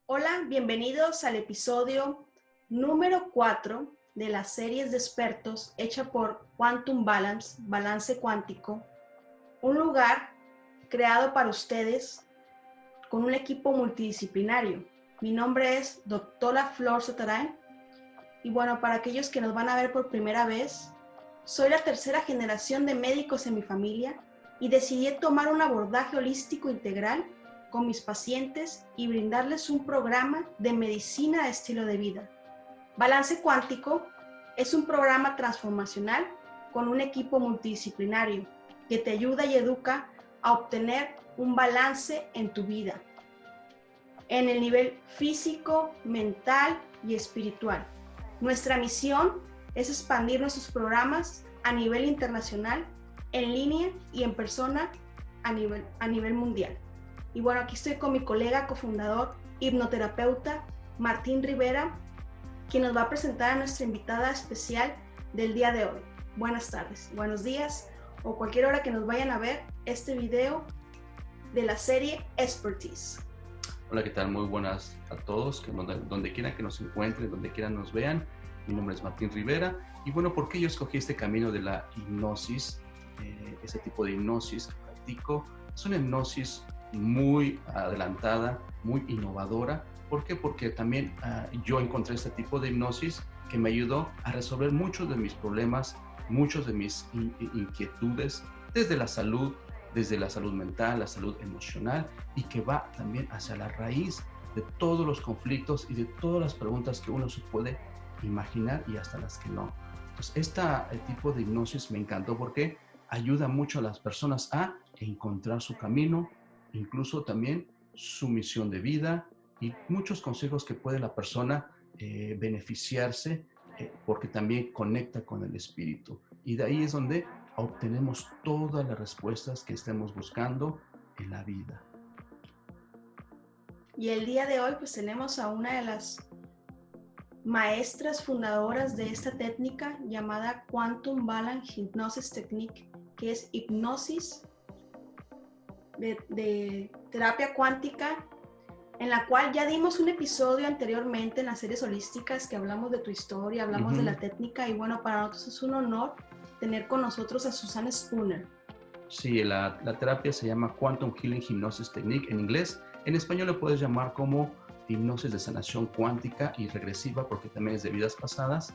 Hola, bienvenidos al episodio número 4 de las series de expertos hecha por Quantum Balance, Balance Cuántico, un lugar creado para ustedes con un equipo multidisciplinario. Mi nombre es Doctora Flor Sotarán y bueno, para aquellos que nos van a ver por primera vez, soy la tercera generación de médicos en mi familia y decidí tomar un abordaje holístico integral con mis pacientes y brindarles un programa de medicina de estilo de vida. Balance Cuántico es un programa transformacional con un equipo multidisciplinario que te ayuda y educa a obtener un balance en tu vida, en el nivel físico, mental y espiritual. Nuestra misión es expandir nuestros programas a nivel internacional, en línea y en persona a nivel mundial. Y bueno, aquí estoy con mi colega cofundador, hipnoterapeuta, Martín Rivera, quien nos va a presentar a nuestra invitada especial del día de hoy. Buenas tardes, buenos días o cualquier hora que nos vayan a ver este video de la serie Expertise. Hola, ¿qué tal? Muy buenas a todos, que donde quiera que nos encuentren, donde quiera nos vean. Mi nombre es Martín Rivera y bueno, ¿por qué yo escogí este camino de la hipnosis? Ese tipo de hipnosis que practico es una hipnosis muy adelantada, muy innovadora. ¿Por qué? Porque también yo encontré este tipo de hipnosis que me ayudó a resolver muchos de mis problemas, muchos de mis inquietudes, desde la salud mental, la salud emocional, y que va también hacia la raíz de todos los conflictos y de todas las preguntas que uno se puede imaginar y hasta las que no. Entonces, este tipo de hipnosis me encantó porque ayuda mucho a las personas a encontrar su camino, incluso también su misión de vida y muchos consejos que puede la persona beneficiarse porque también conecta con el espíritu. Y de ahí es donde obtenemos todas las respuestas que estemos buscando en la vida. Y el día de hoy pues tenemos a una de las maestras fundadoras de esta técnica llamada Quantum Balance Hypnosis Technique, que es hipnosis de terapia cuántica, en la cual ya dimos un episodio anteriormente en las series holísticas que hablamos de tu historia, hablamos de la técnica y bueno, para nosotros es un honor tener con nosotros a Suzanne Spooner. Sí, la terapia se llama Quantum Healing Hypnosis Technique en inglés. En español lo puedes llamar como hipnosis de sanación cuántica y regresiva porque también es de vidas pasadas.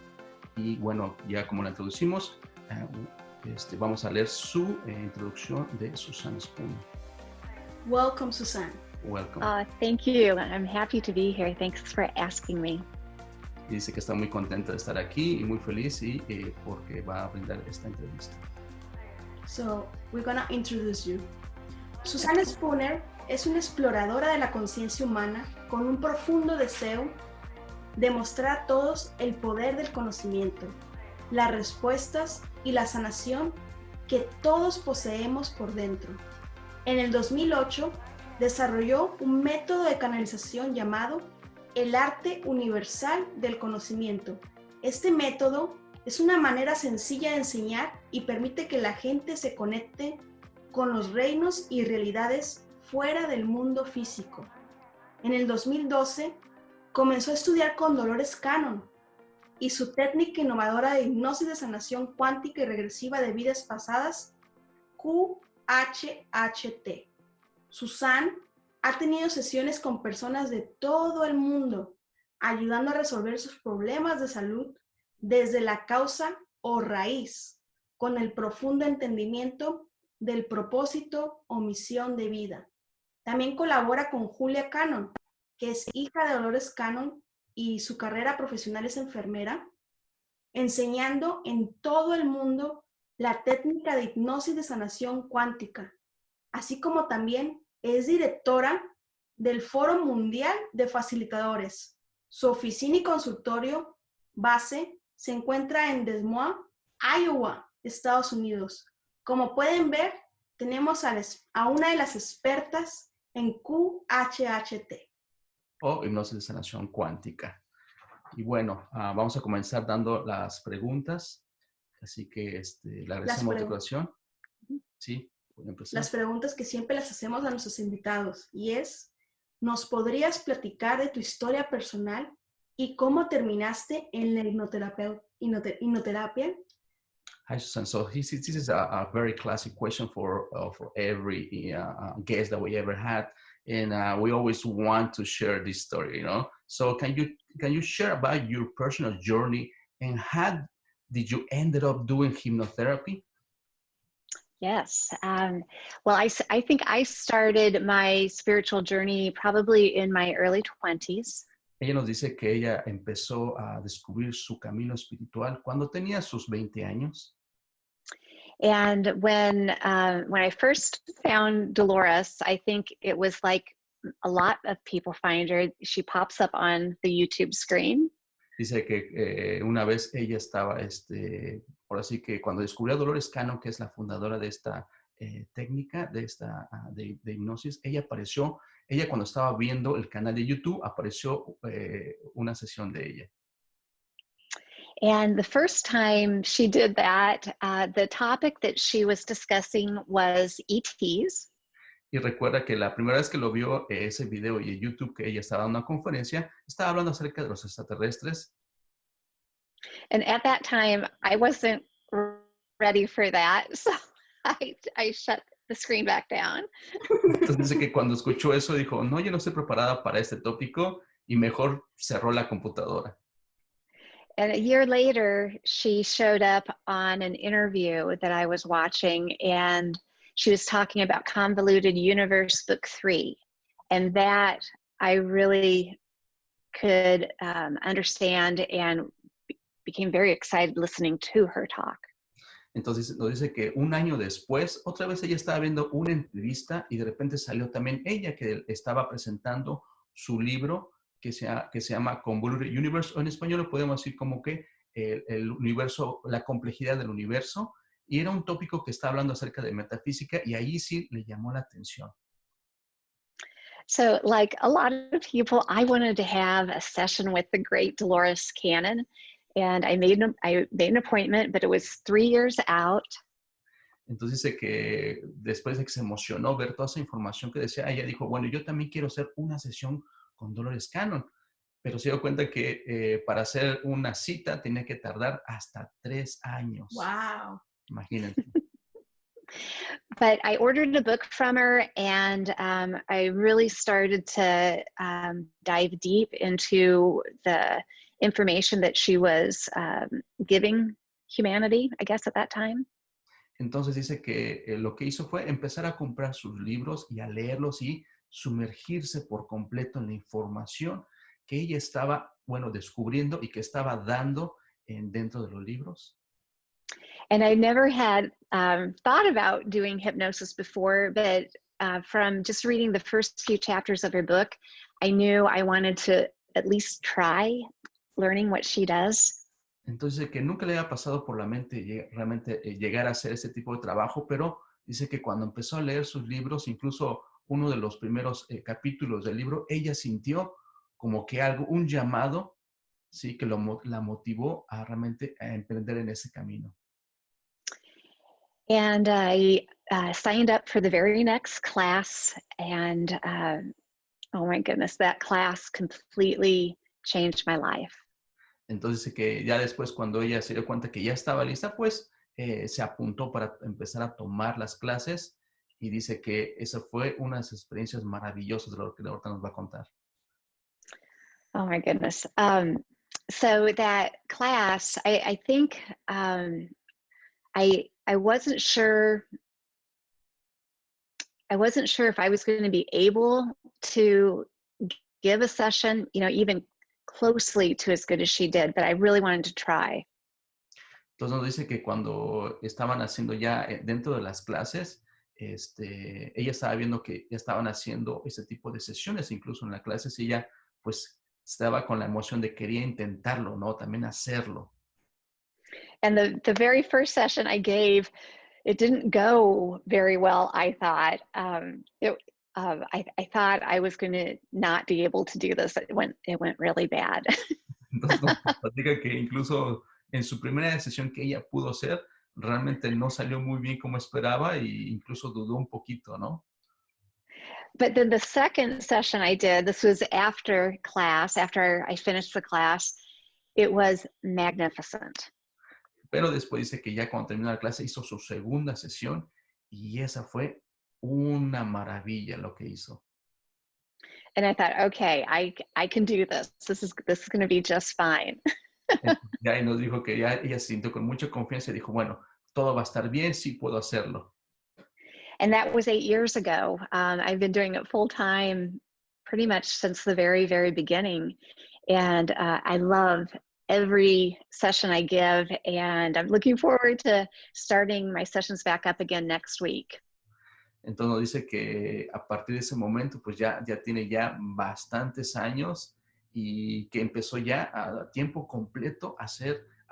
Y bueno, ya como la introducimos, vamos a leer su introducción de Suzanne Spooner. Welcome, Suzanne. Welcome. Thank you. I'm happy to be here. Thanks for asking me. Y dice que está muy contenta de estar aquí y muy feliz y porque va a brindar esta entrevista. So, we're gonna introduce you. Suzanne Spooner es una exploradora de la conciencia humana con un profundo deseo de mostrar a todos el poder del conocimiento, las respuestas y la sanación que todos poseemos por dentro. En el 2008 desarrolló un método de canalización llamado el Arte Universal del Conocimiento. Este método es una manera sencilla de enseñar y permite que la gente se conecte con los reinos y realidades fuera del mundo físico. En el 2012 comenzó a estudiar con Dolores Cannon y su técnica innovadora de hipnosis de sanación cuántica y regresiva de vidas pasadas, QHHT. Suzanne ha tenido sesiones con personas de todo el mundo, ayudando a resolver sus problemas de salud desde la causa o raíz, con el profundo entendimiento del propósito o misión de vida. También colabora con Julia Cannon, que es hija de Dolores Cannon y su carrera profesional es enfermera, enseñando en todo el mundo la técnica de hipnosis de sanación cuántica, así como también es directora del Foro Mundial de Facilitadores. Su oficina y consultorio base se encuentra en Des Moines, Iowa, Estados Unidos. Como pueden ver, tenemos a una de las expertas en QHHT. O hipnosis de sanación cuántica. Y bueno, vamos a comenzar dando las preguntas. Así que le agradecemos de corazón. Sí, pueden empezar. Las preguntas que siempre las hacemos a nuestros invitados. Y es, ¿nos podrías platicar de tu historia personal y cómo terminaste en la hipnoterapia? Hi, Susan. So this is a very classic question for every guest that we ever had, and we always want to share this story. So can you share about your personal journey and how did you ended up doing hypnotherapy? Yes. Well, I think I started my spiritual journey probably in my early 20s. Ella nos dice que ella empezó a descubrir su camino espiritual cuando tenía sus 20 años. And when I first found Dolores, I think it was like a lot of people find her. She pops up on the YouTube screen. Dice que una vez ella estaba, por así que cuando descubrió a Dolores Cannon, que es la fundadora de esta técnica, de hipnosis, ella cuando estaba viendo el canal de YouTube, apareció una sesión de ella. And the first time she did that, the topic that she was discussing was ETs. Y recuerda que la primera vez que lo vio ese video y en YouTube que ella estaba dando una conferencia, estaba hablando acerca de los extraterrestres. And at that time, I wasn't ready for that, so I shut the screen back down. Entonces dice que cuando escuchó eso dijo, no, yo no estoy preparada para este tópico y mejor cerró la computadora. And a year later, she showed up on an interview that I was watching, and she was talking about Convoluted Universe Book 3. And that I really could understand and became very excited listening to her talk. Entonces nos dice que un año después, otra vez ella estaba viendo una entrevista y de repente salió también ella que estaba presentando su libro que se llama Convoluted Universe, o en español lo podemos decir como que el universo, la complejidad del universo, y era un tópico que está hablando acerca de metafísica y ahí sí le llamó la atención. So like a lot of people, I wanted to have a session with the great Dolores Cannon, and I made an appointment, but it was 3 years out. Entonces dice que después de que se emocionó ver toda esa información que decía, ella dijo, bueno, yo también quiero hacer una sesión con Dolores Cannon, pero se dio cuenta que para hacer una cita tenía que tardar hasta 3 años. Wow. Imagínense. But I ordered a book from her, and I really started to dive deep into the information that she was giving humanity, I guess, at that time. Entonces dice que lo que hizo fue empezar a comprar sus libros y a leerlos y sumergirse por completo en la información que ella estaba, bueno, descubriendo y que estaba dando dentro de los libros. And I never had thought about doing hypnosis before, but from just reading the first few chapters of her book, I knew I wanted to at least try learning what she does. Entonces que nunca le había pasado por la mente realmente llegar a hacer ese tipo de trabajo, pero dice que cuando empezó a leer sus libros, incluso uno de los primeros capítulos del libro, ella sintió como que un llamado, sí, que la motivó a realmente a emprender en ese camino. And I signed up for the very next class, and oh my goodness, that class completely changed my life. Entonces que ya después cuando ella se dio cuenta que ya estaba lista, pues se apuntó para empezar a tomar las clases y dice que esa fue una de las experiencias maravillosas de lo que ahorita nos va a contar. Oh my goodness. So that class, I think I wasn't sure if I was going to be able to give a session, even closely to as good as she did, but I really wanted to try. Entonces nos dice que cuando estaban haciendo ya dentro de las clases, ella estaba viendo que ya estaban haciendo ese tipo de sesiones, incluso en las clases, y ella pues estaba con la emoción de quería intentarlo, ¿no? También hacerlo. And the very first session I gave, it didn't go very well, I thought. I thought I was going to not be able to do this. It went really bad. Entonces nos platica que incluso en su primera sesión que ella pudo hacer, realmente no salió muy bien como esperaba e incluso dudó un poquito, ¿no? But then the second session I did, this was after class, after I finished the class, it was magnificent. Pero después dice que ya cuando terminó la clase hizo su segunda sesión y esa fue una maravilla lo que hizo. And I thought, okay, I can do this. This is going to be just fine. Ya y nos dijo que ya ella se sintió con mucha confianza y dijo, bueno, todo va a estar bien, sí puedo hacerlo. And that was 8 years ago. I've been doing it full time pretty much since the very, very beginning. And I love every session I give, and I'm looking forward to starting my sessions back up again next week. Entonces nos dice que a partir de ese momento, pues ya tiene ya bastantes años y que empezó ya a tiempo completo a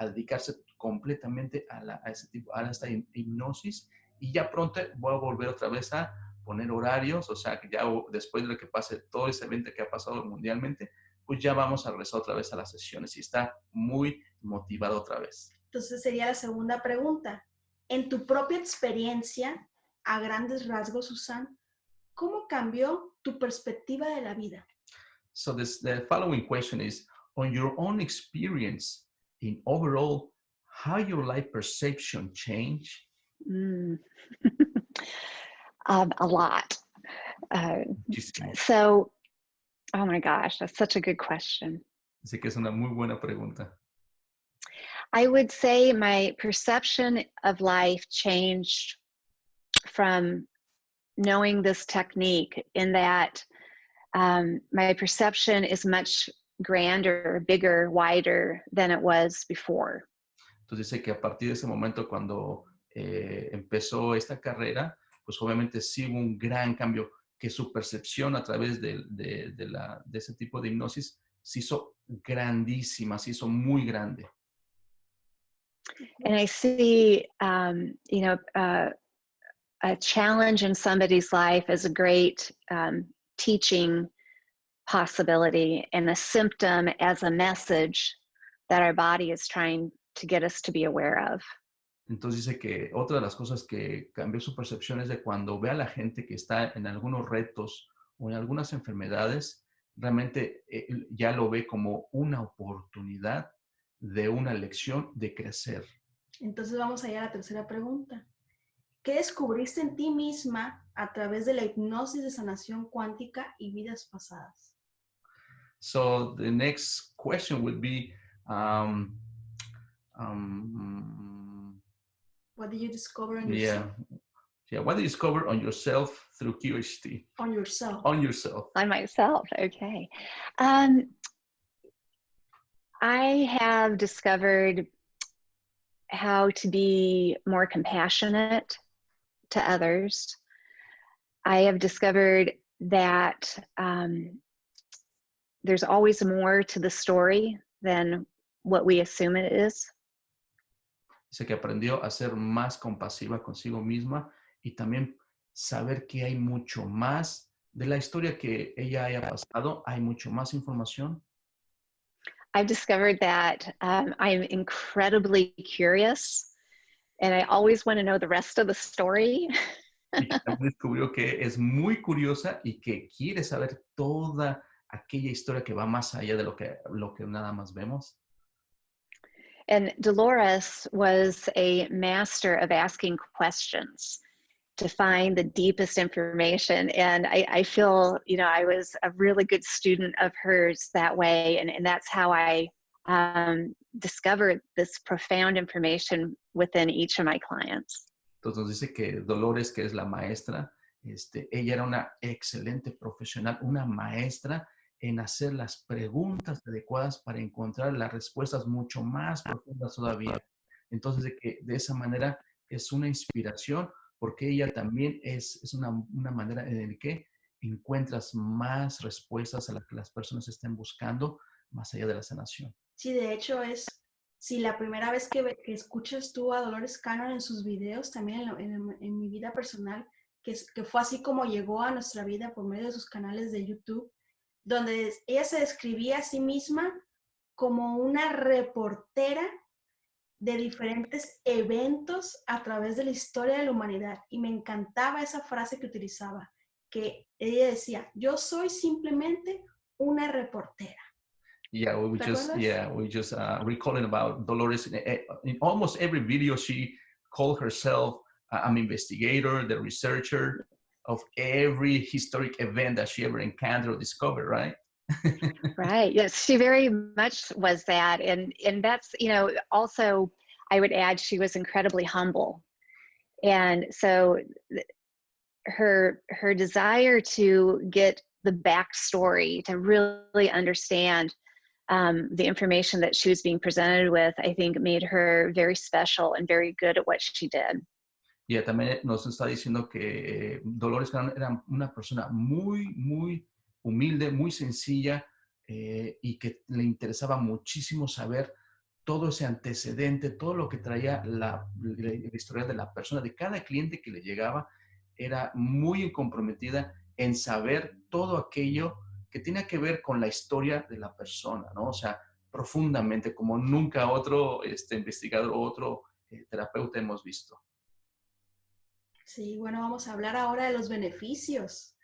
dedicarse completamente a esta hipnosis, y ya pronto voy a volver otra vez a poner horarios, o sea que ya después de lo que pase todo ese evento que ha pasado mundialmente, pues ya vamos a regresar otra vez a las sesiones y está muy motivado otra vez. Entonces sería la segunda pregunta. En tu propia experiencia, a grandes rasgos, Suzanne, ¿cómo cambió tu perspectiva de la vida? So the following question is, on your own experience in overall, how your life perception changed? A lot. So, oh my gosh, that's such a good question. Así que es una muy buena pregunta. I would say my perception of life changed from knowing this technique, in that my perception is much grander, bigger, wider than it was before. Entonces dice que a partir de ese momento cuando empezó esta carrera, pues obviamente sí hubo un gran cambio, que su percepción a través de ese tipo de hipnosis se hizo grandísima, se hizo muy grande. And I see, a challenge in somebody's life as a great teaching possibility, and a symptom as a message that our body is trying to get us to be aware of. Entonces dice que otra de las cosas que cambió su percepción es de cuando ve a la gente que está en algunos retos o en algunas enfermedades, realmente ya lo ve como una oportunidad de una lección de crecer. Entonces vamos allá a la tercera pregunta. ¿Qué descubriste en ti misma a través de la hipnosis de sanación cuántica y vidas pasadas? So the next question would be, what did you discover on yourself? Yeah. What did you discover on yourself through QHT? On yourself. On yourself. On myself, okay. I have discovered how to be more compassionate to others. I have discovered that there's always more to the story than what we assume it is. Dice que aprendió a ser más compasiva consigo misma y también saber que hay mucho más de la historia que ella haya pasado, hay mucho más información. I've discovered that I'm incredibly curious, and I always want to know the rest of the story. Y también descubrió que es muy curiosa y que quiere saber toda aquella historia que va más allá de lo que nada más vemos. And Dolores was a master of asking questions to find the deepest information. And I feel, I was a really good student of hers that way. And that's how I discovered this profound information within each of my clients. Entonces dice que Dolores, que es la maestra, ella era una excelente profesional, una maestra en hacer las preguntas adecuadas para encontrar las respuestas mucho más profundas todavía. Entonces, de esa manera es una inspiración, porque ella también es una manera en la que encuentras más respuestas a las que las personas estén buscando más allá de la sanación. Sí, de hecho si la primera vez que escuchas tú a Dolores Cannon en sus videos, también en mi vida personal, que fue así como llegó a nuestra vida por medio de sus canales de YouTube, donde ella se describía a sí misma como una reportera de diferentes eventos a través de la historia de la humanidad. Y me encantaba esa frase que utilizaba. que ella decía, yo soy simplemente una reportera. Yeah, we just recalling about Dolores. In almost every video, she called herself an investigator, the researcher of every historic event that she ever encountered or discovered, right? Right. Yes, she very much was that. And that's, also I would add she was incredibly humble. And so her desire to get the backstory, to really understand the information that she was being presented with, I think made her very special and very good at what she did. Y también nos está diciendo que Dolores Cannon era una persona muy, muy humilde, muy sencilla, y que le interesaba muchísimo saber todo ese antecedente, todo lo que traía la historia de la persona, de cada cliente que le llegaba. Era muy comprometida en saber todo aquello que tenía que ver con la historia de la persona, ¿no? O sea, profundamente, como nunca otro investigador o otro terapeuta hemos visto. Sí, bueno, vamos a hablar ahora de los beneficios.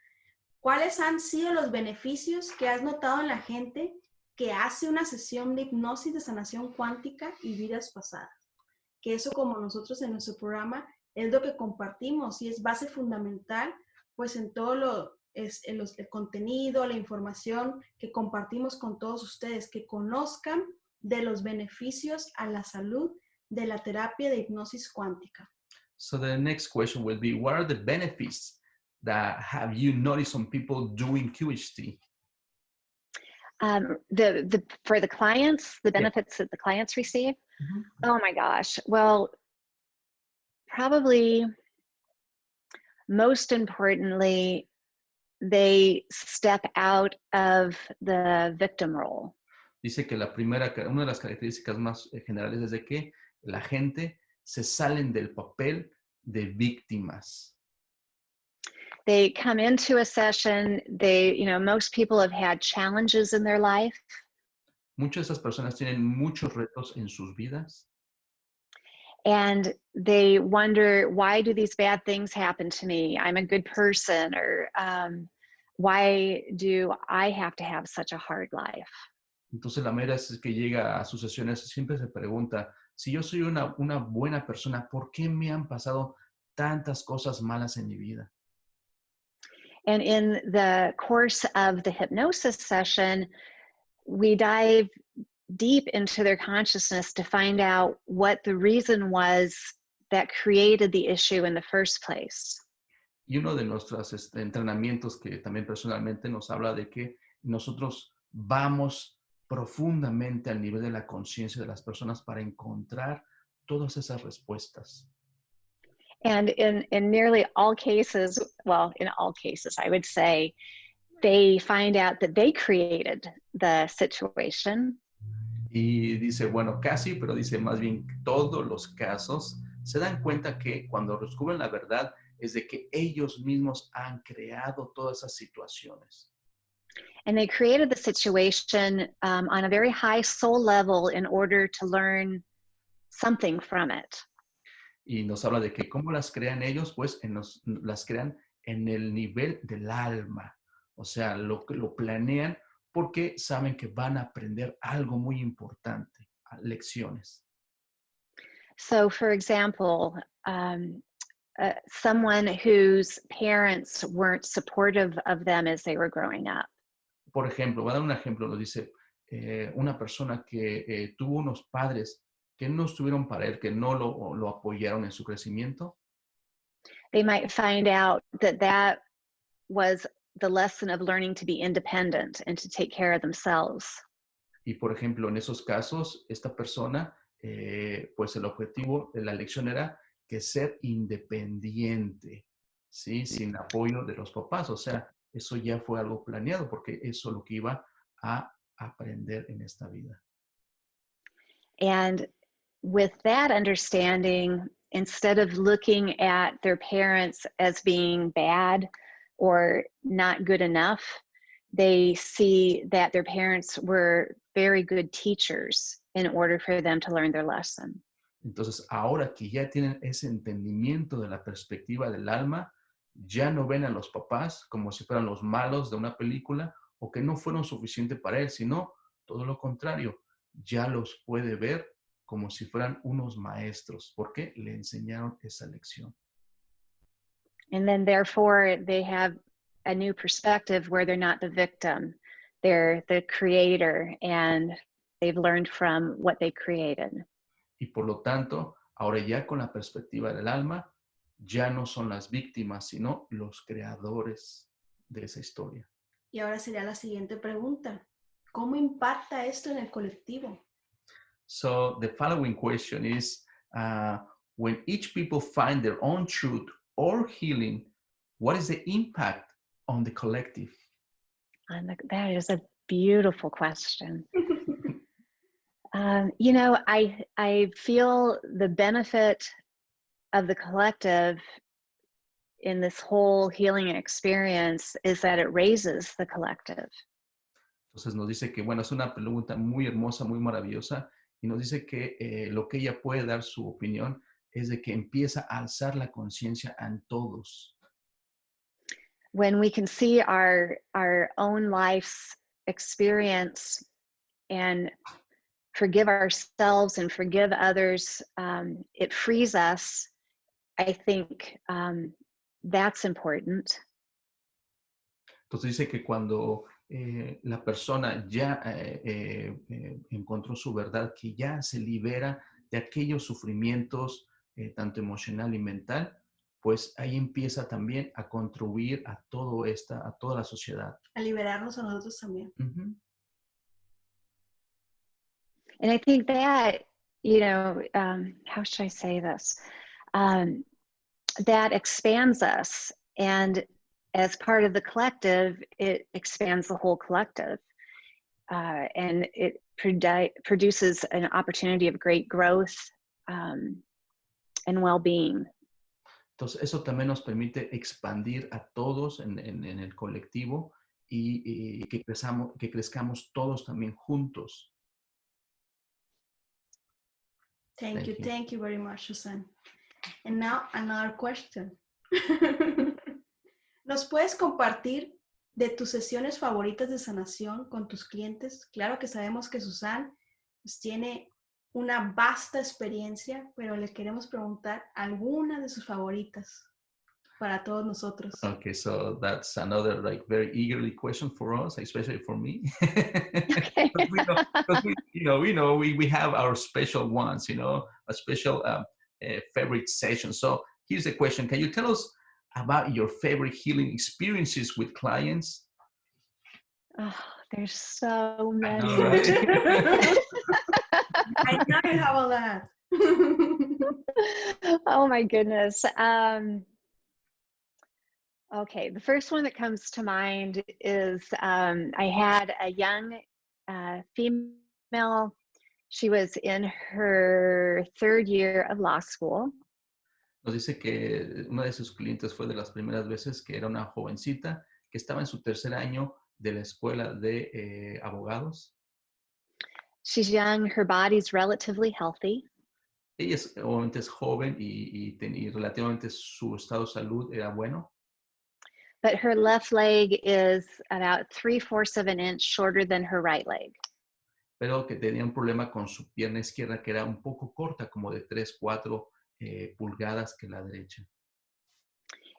¿Cuáles han sido los beneficios que has notado en la gente que hace una sesión de hipnosis de sanación cuántica y vidas pasadas? Que eso, como nosotros en nuestro programa, es lo que compartimos y es base fundamental, pues en todo el contenido, la información que compartimos con todos ustedes, que conozcan de los beneficios a la salud de la terapia de hipnosis cuántica. So the next question will be, what are the benefits that have you noticed on people doing QHT? For the clients, the benefits that the clients receive? Mm-hmm. Oh my gosh. Well, probably most importantly, they step out of the victim role. Dice que una de las características más generales es de que la gente se salen del papel de víctimas. They come into a session, most people have had challenges in their life. Muchas de esas personas tienen muchos retos en sus vidas. And they wonder, why do these bad things happen to me? I'm a good person, or why do I have to have such a hard life? Entonces la mera es que llega a sus sesiones, siempre se pregunta, si yo soy una buena persona, ¿por qué me han pasado tantas cosas malas en mi vida? And in the course of the hypnosis session, we dive deep into their consciousness to find out what the reason was that created the issue in the first place. Y uno de nuestros entrenamientos que también personalmente nos habla de que nosotros vamos profundamente al nivel de la conciencia de las personas para encontrar todas esas respuestas. And in nearly all cases, well, in all cases, I would say, they find out that they created the situation. Y dice, bueno, casi, pero dice más bien todos los casos se dan cuenta que cuando descubren la verdad es de que ellos mismos han creado todas esas situaciones. And they created the situation on a very high soul level in order to learn something from it. Y nos habla de que cómo las crean ellos, pues las crean en el nivel del alma. O sea, lo planean porque saben que van a aprender algo muy importante, lecciones. So, for example, someone whose parents weren't supportive of them as they were growing up. Por ejemplo, voy a dar un ejemplo, lo dice una persona que tuvo unos padres que no estuvieron para él, que no lo apoyaron en su crecimiento. They might find out that was the lesson of learning to be independent and to take care of themselves. Y por ejemplo, en esos casos, esta persona, pues el objetivo de la lección era que ser independiente, ¿sí? Sin apoyo de los papás. O sea, eso ya fue algo planeado porque eso es lo que iba a aprender en esta vida. And with that understanding, instead of looking at their parents as being bad or not good enough, they see that their parents were very good teachers in order for them to learn their lesson. Entonces, ahora que ya tienen ese entendimiento de la perspectiva del alma, ya no ven a los papás como si fueran los malos de una película o que no fueron suficiente para él, sino todo lo contrario, ya los puede ver como si fueran unos maestros, porque le enseñaron esa lección. And then therefore they have a new perspective where they're not the victim. They're the creator and they've learned from what they created. Y por lo tanto, ahora ya con la perspectiva del alma, ya no son las víctimas, sino los creadores de esa historia. Y ahora sería la siguiente pregunta. ¿Cómo impacta esto en el colectivo? So the following question is, when each people find their own truth or healing, what is the impact on the collective? And that is a beautiful question. You know, I feel the benefit of the collective in this whole healing experience is that it raises the collective. Entonces nos dice que, bueno, es una pregunta muy hermosa, muy maravillosa, y nos dice que lo que ella puede dar su opinión es de que empieza a alzar la conciencia en todos. When we can see our own life's experience and forgive ourselves and forgive others, it frees us. I think that's important. Entonces dice que cuando la persona ya encontró su verdad, que ya se libera de aquellos sufrimientos, tanto emocional y mental, pues ahí empieza también a contribuir a toda la sociedad. A liberarnos a nosotros también. Uh-huh. And I think that, you know, how should I say this? That expands us. And as part of the collective, it expands the whole collective. And it produces an opportunity of great growth and well-being. Entonces, eso también nos permite expandir a todos en el colectivo y que crezcamos todos también juntos. Thank you very much, Suzanne. And now another question. ¿Nos puedes compartir de tus sesiones favoritas de sanación con tus clientes? Claro que sabemos que Suzanne pues, tiene una vasta experiencia, pero le queremos preguntar alguna de sus favoritas para todos nosotros. Okay, so that's another like very eagerly question for us, especially for me. Okay. we have our special ones, a special favorite session. So here's the question: can you tell us about your favorite healing experiences with clients? Oh, there's so many. I know, right? I know you have all that. Oh my goodness. Okay, the first one that comes to mind is I had a young female. She was in her third year of law school. Nos dice que una de sus clientes fue de las primeras veces que era una jovencita que estaba en su tercer año de la escuela de abogados. She's young, her body's relatively healthy. Ella obviamente es joven y relativamente su estado de salud era bueno. But her left leg is about 3/4 of an inch shorter than her right leg. Pero que tenía un problema con su pierna izquierda que era un poco corta, como de 3-4 pulgadas que la derecha.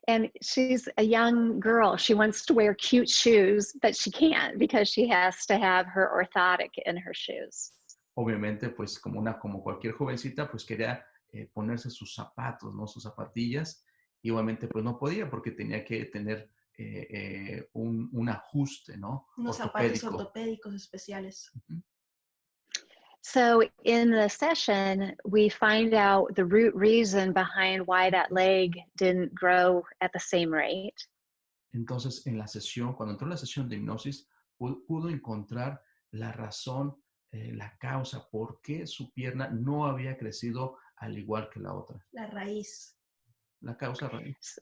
And she's a young girl. She wants to wear cute shoes, but she can't because she has to have her orthotic in her shoes. Obviamente, pues como cualquier jovencita, pues quería ponerse sus zapatos, ¿no? Sus zapatillas. Y obviamente pues no podía porque tenía que tener un ajuste, ¿no? Unos zapatos ortopédicos especiales. Uh-huh. So in the session, we find out the root reason behind why that leg didn't grow at the same rate. Entonces, cuando entró en la sesión de hipnosis, pudo encontrar la razón, la causa, por qué su pierna no había crecido al igual que la otra. La raíz. La causa raíz.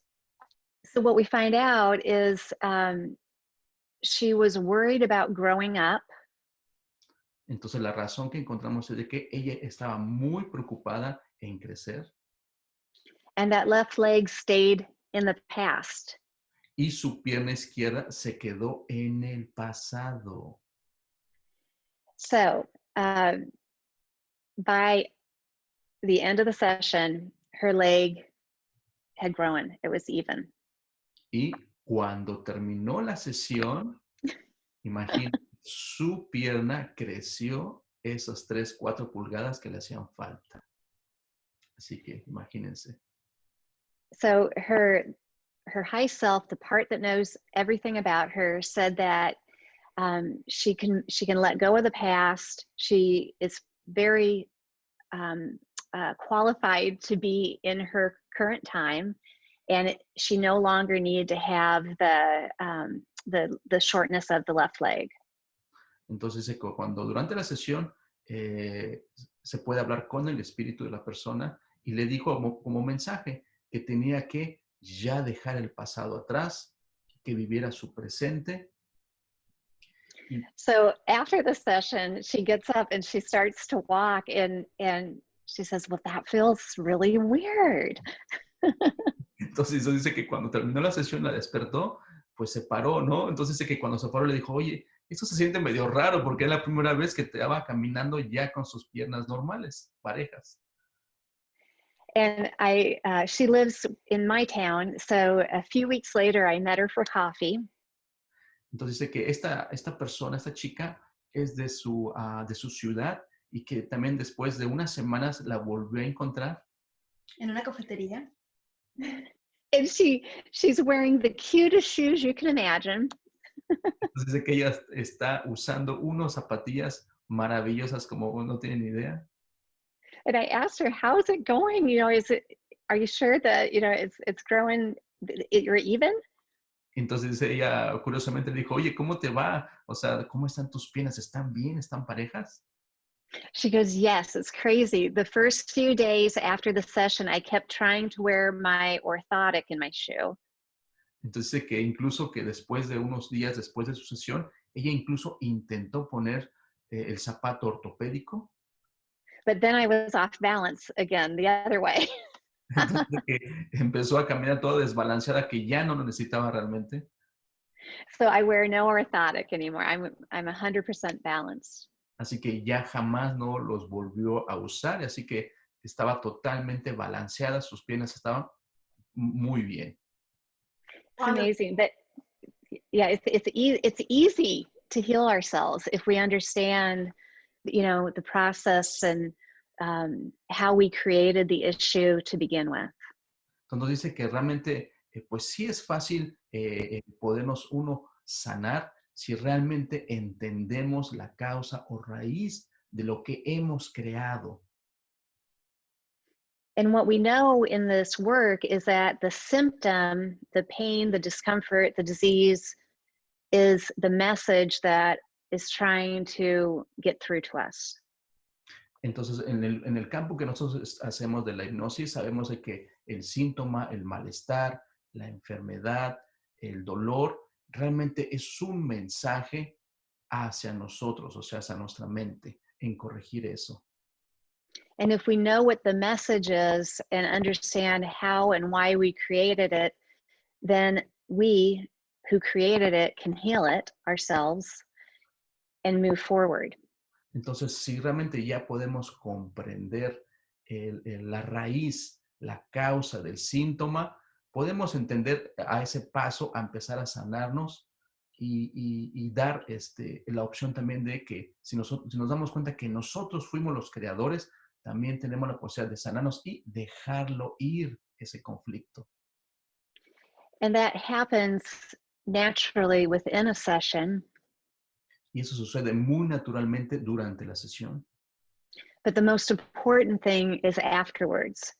So what we find out is she was worried about growing up. Entonces la razón que encontramos es de que ella estaba muy preocupada en crecer. And that left leg stayed in the past. Y su pierna izquierda se quedó en el pasado. So by the end of the session, her leg had grown. It was even. Y cuando terminó la sesión, imagínate, su pierna creció esas 3, 4 pulgadas que le hacían falta. Así que imagínense. So her high self, the part that knows everything about her, said that she can let go of the past. She is very qualified to be in her current time, and she no longer needed to have the shortness of the left leg. Entonces, cuando durante la sesión se puede hablar con el espíritu de la persona y le dijo como mensaje que tenía que ya dejar el pasado atrás, que viviera su presente. So after the session, she gets up and she starts to walk, and she says, well, that feels really weird. Entonces eso dice que cuando terminó la sesión la despertó, pues se paró, ¿no? Entonces dice que cuando se paró le dijo, oye, esto se siente medio raro porque es la primera vez que te estaba caminando ya con sus piernas normales, parejas. And she lives in my town, so a few weeks later I met her for coffee. Entonces dice que esta persona, esta chica, es de su ciudad y que también después de unas semanas la volvió a encontrar. En una cafetería. And she's wearing the cutest shoes you can imagine. Entonces dice que ella está usando unos zapatillas maravillosas como no tienen ni idea. And I asked her, how's it going? You know, are you sure that, you know, it's growing, you're even? Entonces dice ella, curiosamente le dijo, oye, ¿cómo te va? O sea, ¿cómo están tus piernas? ¿Están bien? ¿Están parejas? She goes, yes, it's crazy. The first few days after the session, I kept trying to wear my orthotic in my shoe. Entonces dice que incluso que después de unos días después de su sesión, ella incluso intentó poner el zapato ortopédico. But then I was off balance again, the other way. Entonces que empezó a caminar toda desbalanceada, que ya no lo necesitaba realmente. So I wear no orthotic anymore. I'm 100% balanced. Así que ya jamás no los volvió a usar, así que estaba totalmente balanceada, sus piernas estaban muy bien. It's amazing, but yeah, it's easy to heal ourselves if we understand, you know, the process and how we created the issue to begin with. Entonces dice que realmente, pues sí es fácil podernos uno sanar si realmente entendemos la causa o raíz de lo que hemos creado. And what we know in this work is that the symptom, the pain, the discomfort, the disease is the message that is trying to get through to us. Entonces, en el campo que nosotros hacemos de la hipnosis, sabemos de que el síntoma, el malestar, la enfermedad, el dolor, realmente es un mensaje hacia nosotros, o sea, hacia nuestra mente, en corregir eso. And if we know what the message is and understand how and why we created it, then we who created it can heal it ourselves and move forward. Entonces, si realmente ya podemos comprender la raíz, la causa del síntoma, podemos entender a ese paso a empezar a sanarnos y dar la opción también de que si nos damos cuenta que nosotros fuimos los creadores, también tenemos la posibilidad de sanarnos y dejarlo ir ese conflicto. And that happens naturally within a session. Y eso sucede muy naturalmente durante la sesión. But the most important thing is afterwards.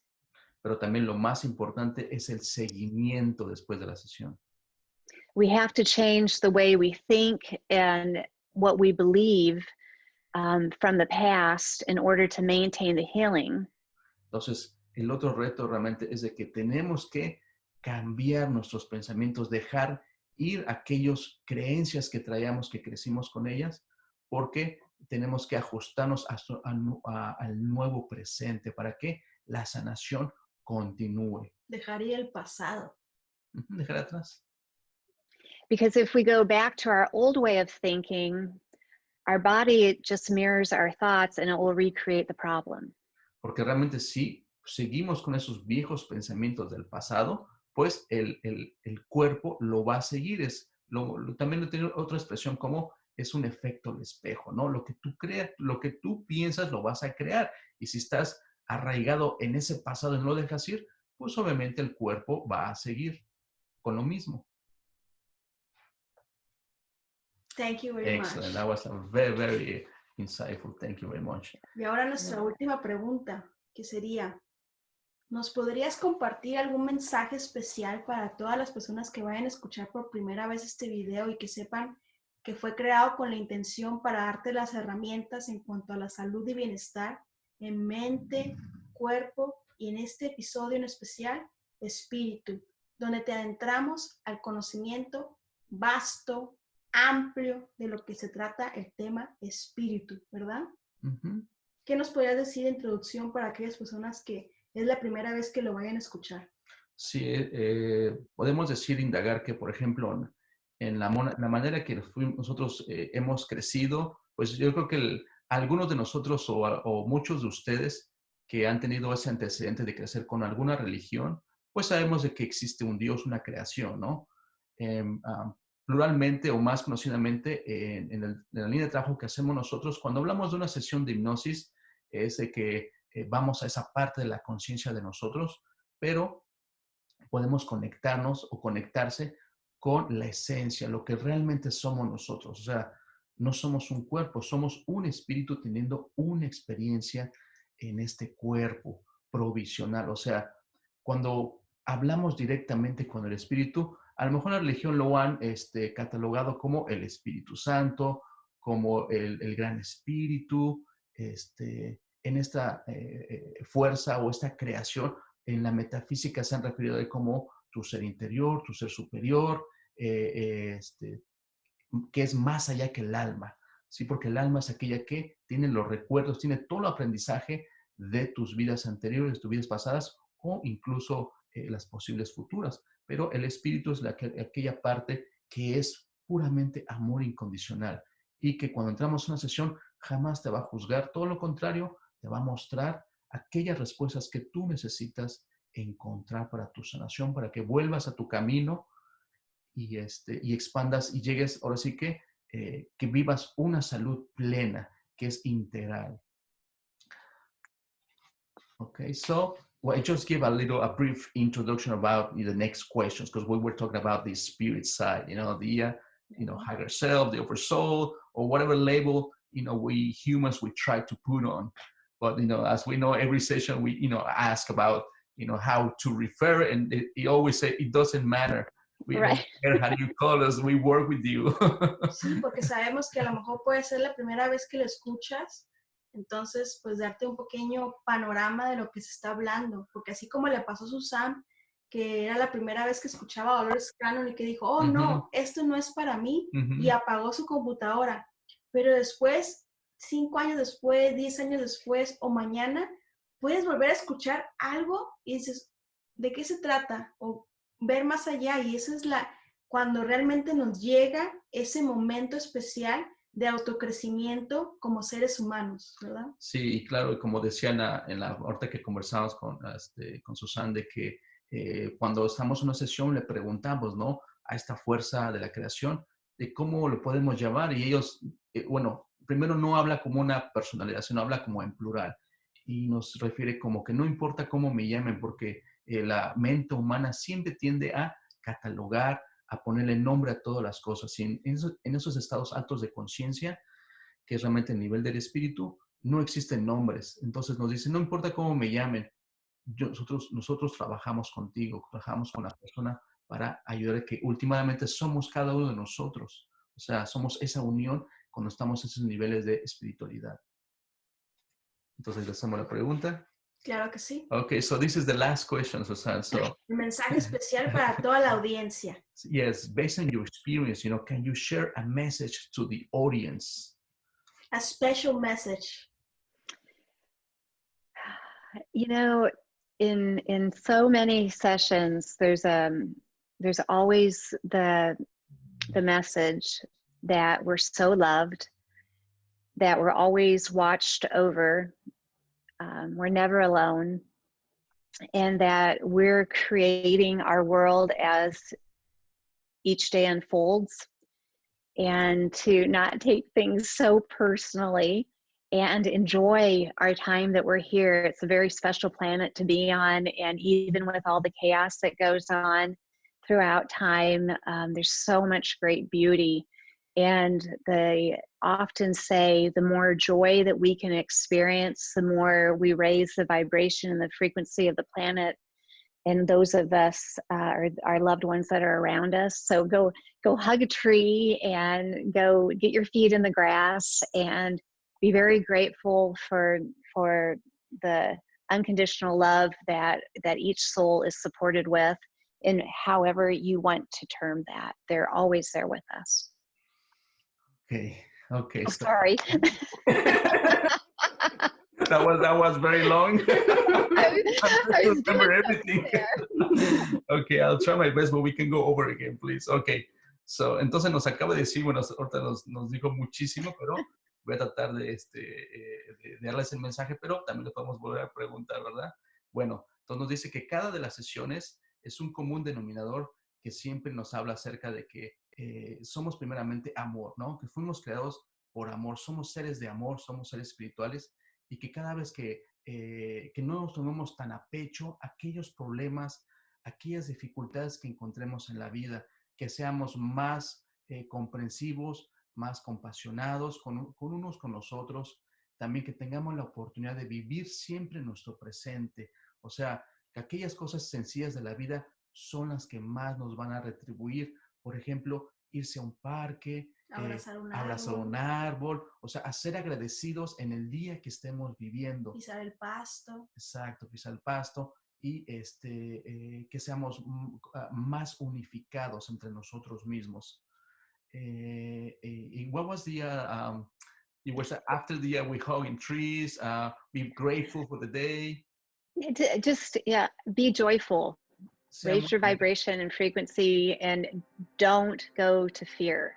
Pero también lo más importante es el seguimiento después de la sesión. We have to change the way we think and what we believe from the past in order to maintain the healing. Entonces, el otro reto realmente es de que tenemos que cambiar nuestros pensamientos, dejar ir aquellas creencias que traíamos, que crecimos con ellas, porque tenemos que ajustarnos al nuevo presente para que la sanación continúe. Dejar ir el pasado. Dejar atrás. Because if we go back to our old way of thinking, our body just mirrors our thoughts and it will recreate the problem. Porque realmente si seguimos con esos viejos pensamientos del pasado, pues el cuerpo lo va a seguir. También tiene otra expresión como es un efecto del espejo, ¿no? Lo que tú creas, lo que tú piensas, lo vas a crear. Y si estás arraigado en ese pasado y no lo dejas ir, pues obviamente el cuerpo va a seguir con lo mismo. Thank you very Excellent. much. That was a very, very insightful. Thank you very much. Y ahora nuestra última pregunta, que sería, ¿nos podrías compartir algún mensaje especial para todas las personas que vayan a escuchar por primera vez este video y que sepan que fue creado con la intención para darte las herramientas en cuanto a la salud y bienestar en mente, cuerpo y en este episodio en especial, espíritu, donde te adentramos al conocimiento vasto, amplio de lo que se trata el tema espíritu, ¿verdad? Uh-huh. ¿Qué nos podrías decir de introducción para aquellas personas que es la primera vez que lo vayan a escuchar? Sí, podemos decir, indagar que, por ejemplo, en la manera que nosotros hemos crecido, pues yo creo que algunos de nosotros o muchos de ustedes que han tenido ese antecedente de crecer con alguna religión, pues sabemos de que existe un Dios, una creación, ¿no? Pluralmente o más conocidamente en la línea de trabajo que hacemos nosotros, cuando hablamos de una sesión de hipnosis, es de que vamos a esa parte de la conciencia de nosotros, pero podemos conectarnos o conectarse con la esencia, lo que realmente somos nosotros. O sea, no somos un cuerpo, somos un espíritu teniendo una experiencia en este cuerpo provisional. O sea, cuando hablamos directamente con el espíritu, a lo mejor la religión lo han catalogado como el Espíritu Santo, como el gran espíritu, en esta fuerza o esta creación. En la metafísica se han referido a él como tu ser interior, tu ser superior, que es más allá que el alma, ¿sí? Porque el alma es aquella que tiene los recuerdos, tiene todo el aprendizaje de tus vidas anteriores, tus vidas pasadas o incluso las posibles futuras. Pero el espíritu es aquella parte que es puramente amor incondicional y que cuando entramos en una sesión jamás te va a juzgar, todo lo contrario, te va a mostrar aquellas respuestas que tú necesitas encontrar para tu sanación, para que vuelvas a tu camino y expandas y llegues, ahora sí que vivas una salud plena, que es integral. Okay, so I just give a brief introduction about the next questions, because we were talking about the spirit side, the higher self, the upper soul, or whatever label, we humans, we try to put on. But, as we know, every session we, ask about, how to refer, and it always say, it doesn't matter. We don't care how you call us, we work with you. Sí, porque sabemos que a lo mejor puede ser la primera vez que lo escuchas, entonces pues darte un pequeño panorama de lo que se está hablando, porque así como le pasó a Suzanne, que era la primera vez que escuchaba a Dolores Cannon y que dijo, oh no, esto no es para mí, y apagó su computadora, pero después, 5 años después, 10 años después o mañana, puedes volver a escuchar algo y dices, ¿de qué se trata? O ver más allá, y esa es cuando realmente nos llega ese momento especial de autocrecimiento como seres humanos, ¿verdad? Sí, y claro, como decía ahorita que conversamos con Suzanne, de que cuando estamos en una sesión le preguntamos, ¿no? A esta fuerza de la creación, de cómo lo podemos llamar, y ellos, primero no habla como una personalidad, sino habla como en plural, y nos refiere como que no importa cómo me llamen, porque la mente humana siempre tiende a catalogar, a ponerle nombre a todas las cosas. Y en esos estados altos de conciencia, que es realmente el nivel del espíritu, no existen nombres. Entonces nos dicen, no importa cómo me llamen, nosotros trabajamos contigo, trabajamos con la persona para ayudar a que últimamente somos cada uno de nosotros. O sea, somos esa unión cuando estamos en esos niveles de espiritualidad. Entonces, le hacemos la pregunta. Claro que sí. Okay, so this is the last question, Suzanne. So, el mensaje especial para toda la audiencia. Yes, based on your experience, can you share a message to the audience? A special message. In so many sessions, there's there's always the message that we're so loved, that we're always watched over, we're never alone, and that we're creating our world as each day unfolds, and to not take things so personally and enjoy our time that we're here. It's a very special planet to be on, and even with all the chaos that goes on throughout time, there's so much great beauty. And they often say the more joy that we can experience, the more we raise the vibration and the frequency of the planet and those of us, our loved ones that are around us. So go hug a tree and go get your feet in the grass and be very grateful for the unconditional love that each soul is supported with, in however you want to term that. They're always there with us. Okay. Oh, so. Sorry. That was very long. I remember everything. Okay, I'll try my best, but we can go over again, please. Okay. So, entonces nos acaba de decir, bueno, ahorita nos dijo muchísimo, pero voy a tratar de darles el mensaje, pero también le podemos volver a preguntar, ¿verdad? Bueno, entonces nos dice que cada de las sesiones es un común denominador que siempre nos habla acerca de que somos primeramente amor, ¿no? Que fuimos creados por amor, somos seres de amor, somos seres espirituales, y que cada vez que no nos tomemos tan a pecho aquellos problemas, aquellas dificultades que encontremos en la vida, que seamos más comprensivos, más compasionados con unos con los otros, también que tengamos la oportunidad de vivir siempre nuestro presente, o sea, que aquellas cosas sencillas de la vida son las que más nos van a retribuir. Por ejemplo, irse a un parque, abrazar un árbol, o sea, a ser agradecidos en el día que estemos viviendo. Pisar el pasto. Exacto, pisar el pasto, y que seamos más unificados entre nosotros mismos. What was the, it was after the we hug in trees, be grateful for the day. Just, yeah, be joyful. Raise your vibration and frequency, and don't go to fear.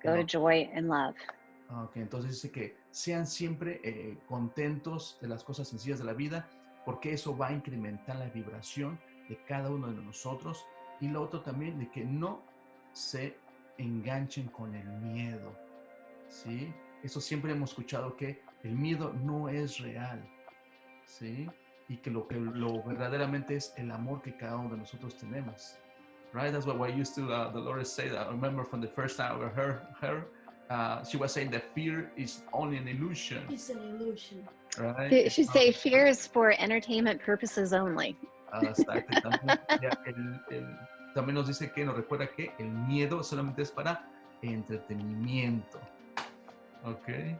Go to joy and love. Okay, entonces dice que sean siempre contentos de las cosas sencillas de la vida, porque eso va a incrementar la vibración de cada uno de nosotros. Y lo otro también, de que no se enganchen con el miedo, ¿sí? Eso siempre hemos escuchado, que el miedo no es real, ¿sí? Y que lo verdaderamente es el amor que cada uno de nosotros tenemos. Right? That's what I used to, Dolores say that. I remember from the first time I heard her, she was saying that fear is only an illusion. It's an illusion. Right? She say fear is for entertainment purposes only. Exacto. También nos dice que nos recuerda que el miedo solamente es para entretenimiento. Okay.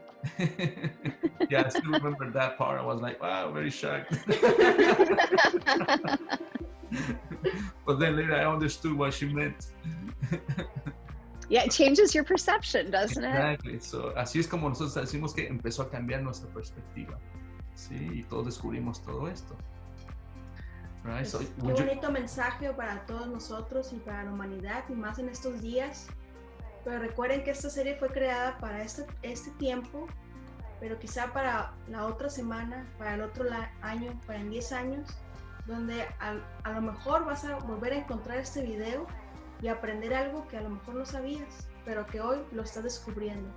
Yeah, I still remember that part. I was like, wow, very shocked. But then later I understood what she meant. Yeah, it changes your perception, doesn't it? Exactly. So, así es como nosotros decimos que empezó a cambiar nuestra perspectiva. Sí, y todos descubrimos todo esto. Right? So, qué bonito mensaje para todos nosotros y para la humanidad, y más en estos días. Pero recuerden que esta serie fue creada para este tiempo, pero quizá para la otra semana, para el otro año, para en 10 años, donde a lo mejor vas a volver a encontrar este video y aprender algo que a lo mejor no sabías, pero que hoy lo estás descubriendo.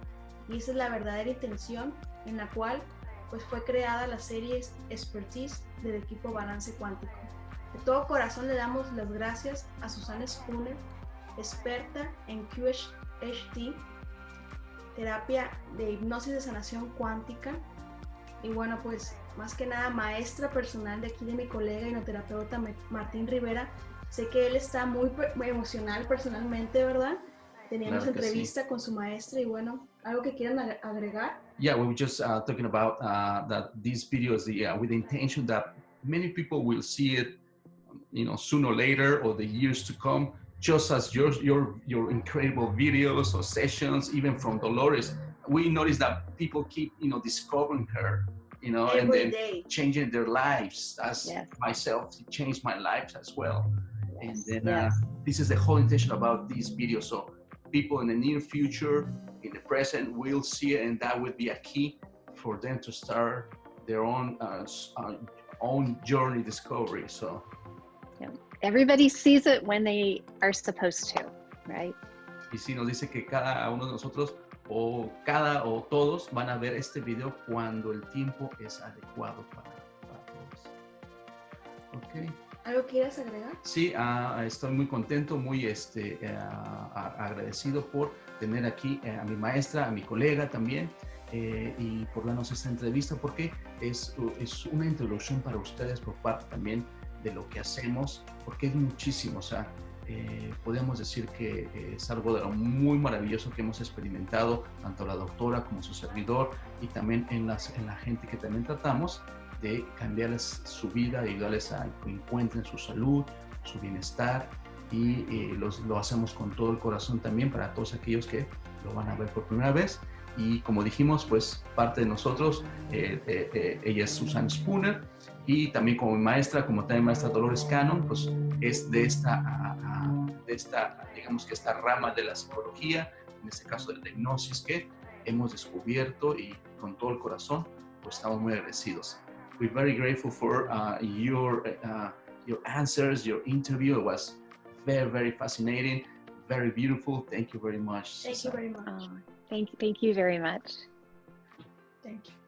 Y esa es la verdadera intención en la cual pues fue creada la serie Expertise del equipo Balance Cuántico. De todo corazón le damos las gracias a Suzanne Spooner, experta en QHHT, terapia de hipnosis de sanación cuántica, y bueno, pues más que nada maestra personal de aquí de mi colega hipnoterapeuta Martín Rivera. Sé que él está muy emocional personalmente, ¿verdad? Teníamos entrevista con su maestra, y bueno, ¿algo que quieran agregar? Yeah, we were just talking about that these videos with the intention that many people will see it, sooner or later, or the years to come, just as your incredible videos or sessions, even from Dolores. We noticed that people keep, discovering her, Every and then day. changing their lives. As myself, it changed my life as well. And then this is the whole intention about this video. So people in the near future, in the present, will see it, and that would be a key for them to start their own journey discovery. So yeah. Everybody sees it when they are supposed to, right? Y sí, nos dice que cada uno de nosotros o todos van a ver este video cuando el tiempo es adecuado para todos. Okay. ¿Algo quieres agregar? Sí, estoy muy contento, muy agradecido por tener aquí a mi maestra, a mi colega también, y por darnos esta entrevista, porque es una introducción para ustedes por parte también de lo que hacemos, porque es muchísimo, o sea, podemos decir que es algo de lo muy maravilloso que hemos experimentado, tanto la doctora como su servidor, y también en la gente que también tratamos, de cambiarles su vida, ayudarles a que encuentren su salud, su bienestar, y lo hacemos con todo el corazón también para todos aquellos que lo van a ver por primera vez. Y como dijimos, pues parte de nosotros, ella es Suzanne Spooner, y también como maestra, como también maestra Dolores Cannon, pues es de esta, digamos que esta rama de la psicología, en este caso de la hipnosis, que hemos descubierto, y con todo el corazón, pues estamos muy agradecidos. We're very grateful for your answers, your interview. It was very, very fascinating, very beautiful. Thank you very much. Thank you very much. Thank you very much. Thank you.